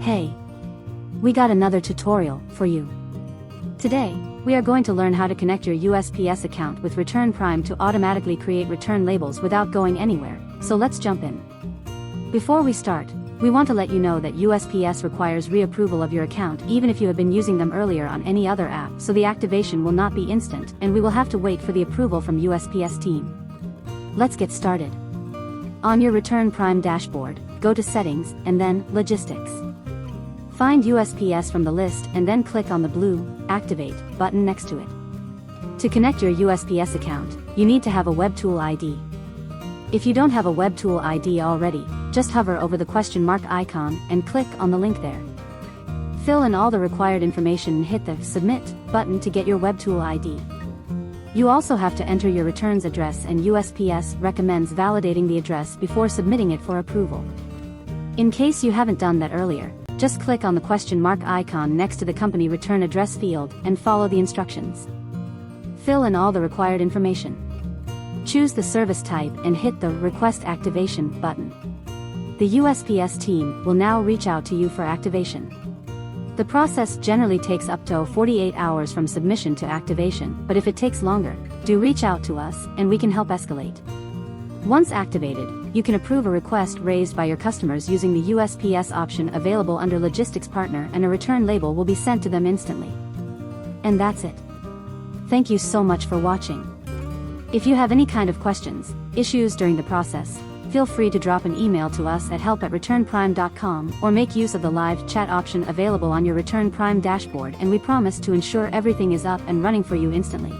Hey! We got another tutorial for you. Today, we are going to learn how to connect your USPS account with Return Prime to automatically create return labels without going anywhere, so let's jump in. Before we start, we want to let you know that USPS requires reapproval of your account even if you have been using them earlier on any other app, so the activation will not be instant and we will have to wait for the approval from USPS team. Let's get started. On your Return Prime dashboard, go to Settings and then Logistics. Find USPS from the list and then click on the blue Activate button next to it. To connect your USPS account, you need to have a WebTool ID. If you don't have a WebTool ID already, just hover over the question mark icon and click on the link there. Fill in all the required information and hit the Submit button to get your WebTool ID. You also have to enter your returns address, and USPS recommends validating the address before submitting it for approval. In case you haven't done that earlier, just click on the question mark icon next to the company return address field and follow the instructions. Fill in all the required information. Choose the service type and hit the Request Activation button. The USPS team will now reach out to you for activation. The process generally takes up to 48 hours from submission to activation, but if it takes longer, do reach out to us and we can help escalate. Once activated, you can approve a request raised by your customers using the USPS option available under Logistics Partner, and a return label will be sent to them instantly. And that's it. Thank you so much for watching. If you have any kind of questions, issues during the process, feel free to drop an email to us at help@returnprime.com or make use of the live chat option available on your Return Prime dashboard, and we promise to ensure everything is up and running for you instantly.